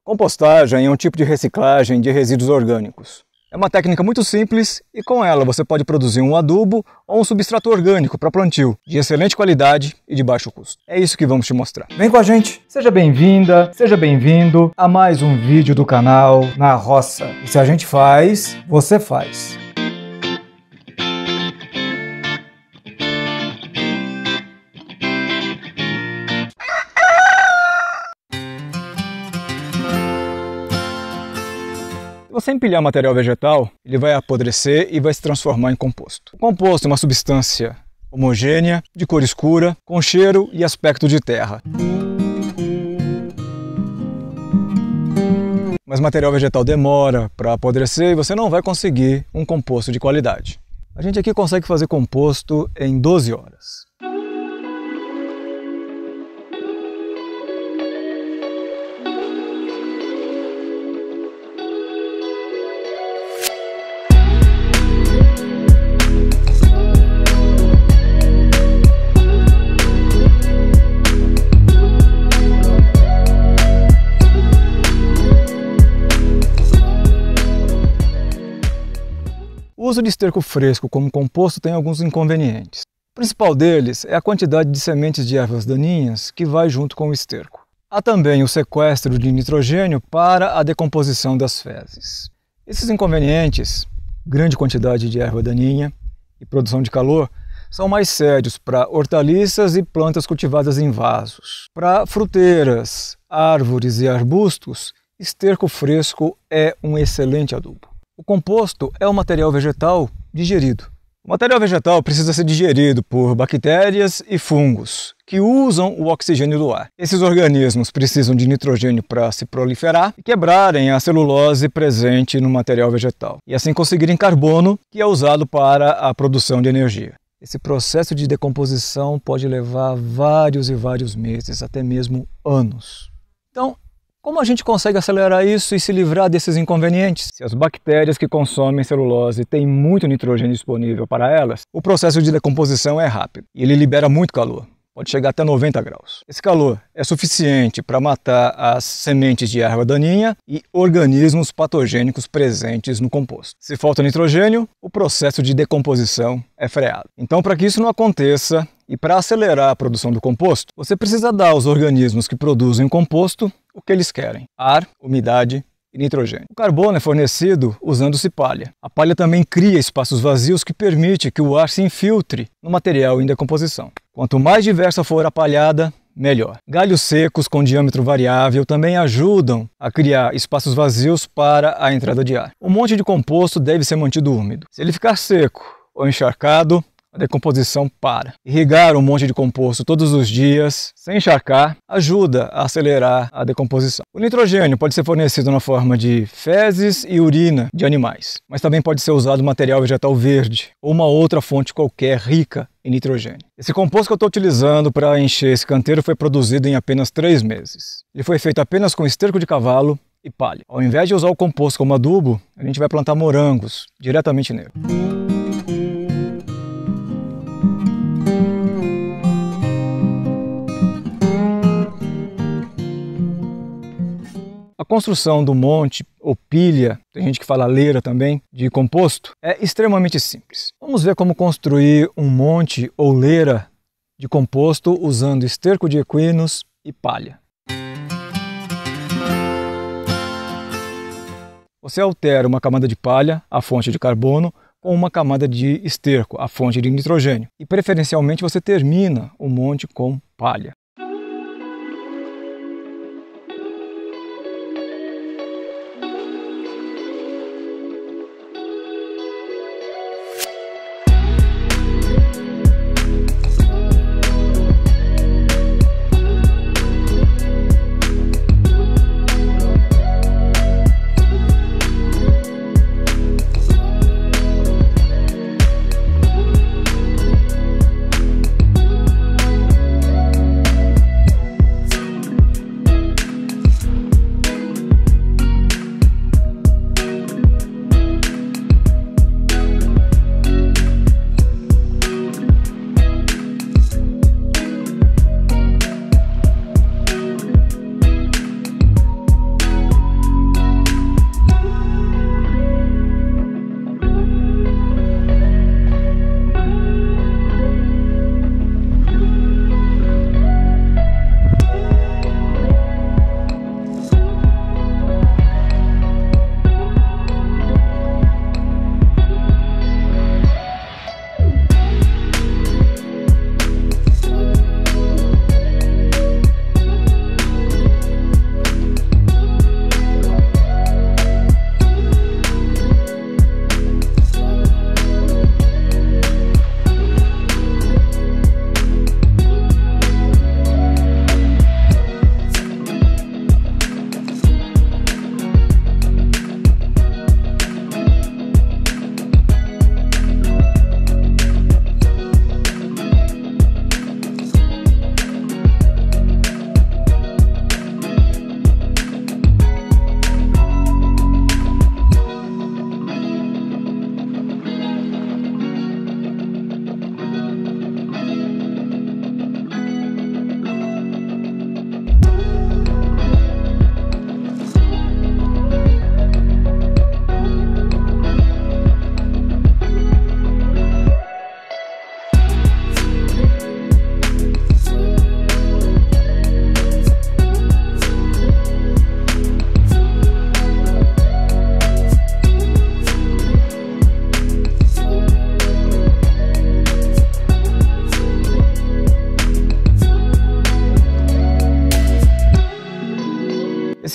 Compostagem é um tipo de reciclagem de resíduos orgânicos. É uma técnica muito simples e com ela você pode produzir um adubo ou um substrato orgânico para plantio, de excelente qualidade e de baixo custo. É isso que vamos te mostrar. Vem com a gente! Seja bem-vinda, seja bem-vindo a mais um vídeo do canal Na Roça. E se a gente faz, você faz. Se você empilhar material vegetal, ele vai apodrecer e vai se transformar em composto. O composto é uma substância homogênea, de cor escura, com cheiro e aspecto de terra. Mas material vegetal demora para apodrecer e você não vai conseguir um composto de qualidade. A gente aqui consegue fazer composto em 12 horas. O uso de esterco fresco como composto tem alguns inconvenientes. O principal deles é a quantidade de sementes de ervas daninhas que vai junto com o esterco. Há também o sequestro de nitrogênio para a decomposição das fezes. Esses inconvenientes, grande quantidade de erva daninha e produção de calor, são mais sérios para hortaliças e plantas cultivadas em vasos. Para fruteiras, árvores e arbustos, esterco fresco é um excelente adubo. O composto é um material vegetal digerido. O material vegetal precisa ser digerido por bactérias e fungos, que usam o oxigênio do ar. Esses organismos precisam de nitrogênio para se proliferar e quebrarem a celulose presente no material vegetal, e assim conseguirem carbono, que é usado para a produção de energia. Esse processo de decomposição pode levar vários e vários meses, até mesmo anos. Então, como a gente consegue acelerar isso e se livrar desses inconvenientes? Se as bactérias que consomem celulose têm muito nitrogênio disponível para elas, o processo de decomposição é rápido e ele libera muito calor, pode chegar até 90 graus. Esse calor é suficiente para matar as sementes de erva daninha e organismos patogênicos presentes no composto. Se falta nitrogênio, o processo de decomposição é freado. Então, para que isso não aconteça e para acelerar a produção do composto, você precisa dar aos organismos que produzem o composto o que eles querem: ar, umidade e nitrogênio. O carbono é fornecido usando-se palha. A palha também cria espaços vazios que permite que o ar se infiltre no material em decomposição. Quanto mais diversa for a palhada, melhor. Galhos secos com diâmetro variável também ajudam a criar espaços vazios para a entrada de ar. O monte de composto deve ser mantido úmido. Se ele ficar seco ou encharcado, a decomposição para. Irrigar um monte de composto todos os dias, sem encharcar, ajuda a acelerar a decomposição. O nitrogênio pode ser fornecido na forma de fezes e urina de animais, mas também pode ser usado material vegetal verde ou uma outra fonte qualquer rica em nitrogênio. Esse composto que eu estou utilizando para encher esse canteiro foi produzido em apenas 3 meses. Ele foi feito apenas com esterco de cavalo e palha. Ao invés de usar o composto como adubo, a gente vai plantar morangos diretamente nele. A construção do monte ou pilha, tem gente que fala leira também, de composto, é extremamente simples. Vamos ver como construir um monte ou leira de composto usando esterco de equinos e palha. Você altera uma camada de palha, a fonte de carbono, com uma camada de esterco, a fonte de nitrogênio. E preferencialmente você termina o monte com palha.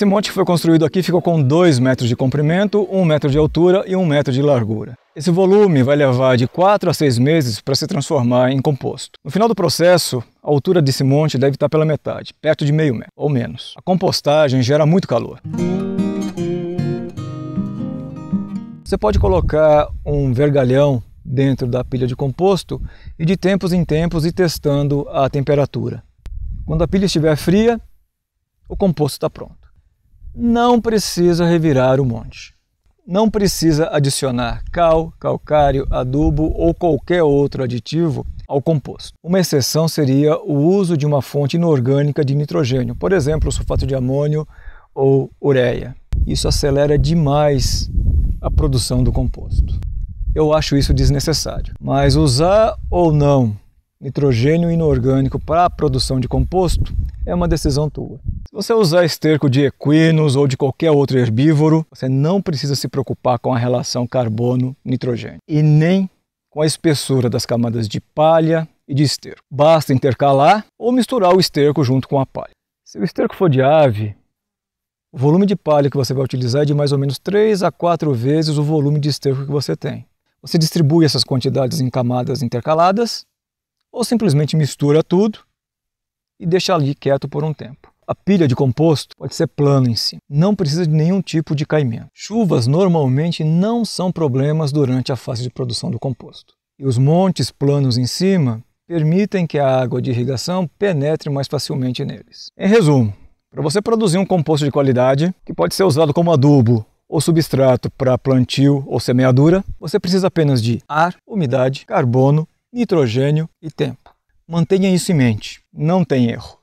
Esse monte que foi construído aqui ficou com 2 metros de comprimento, 1 metro de altura e 1 metro de largura. Esse volume vai levar de 4 a 6 meses para se transformar em composto. No final do processo, a altura desse monte deve estar pela metade, perto de meio metro ou menos. A compostagem gera muito calor. Você pode colocar um vergalhão dentro da pilha de composto e de tempos em tempos ir testando a temperatura. Quando a pilha estiver fria, o composto está pronto. Não precisa revirar o monte. Não precisa adicionar cal, calcário, adubo ou qualquer outro aditivo ao composto. Uma exceção seria o uso de uma fonte inorgânica de nitrogênio, por exemplo, o sulfato de amônio ou ureia. Isso acelera demais a produção do composto. Eu acho isso desnecessário. Mas usar ou não nitrogênio inorgânico para a produção de composto é uma decisão tua. Se você usar esterco de equinos ou de qualquer outro herbívoro, você não precisa se preocupar com a relação carbono-nitrogênio e nem com a espessura das camadas de palha e de esterco. Basta intercalar ou misturar o esterco junto com a palha. Se o esterco for de ave, o volume de palha que você vai utilizar é de mais ou menos 3 a 4 vezes o volume de esterco que você tem. Você distribui essas quantidades em camadas intercaladas ou simplesmente mistura tudo e deixa ali quieto por um tempo. A pilha de composto pode ser plana em cima, não precisa de nenhum tipo de caimento. Chuvas normalmente não são problemas durante a fase de produção do composto. E os montes planos em cima permitem que a água de irrigação penetre mais facilmente neles. Em resumo, para você produzir um composto de qualidade, que pode ser usado como adubo ou substrato para plantio ou semeadura, você precisa apenas de ar, umidade, carbono, nitrogênio e tempo. Mantenha isso em mente, não tem erro.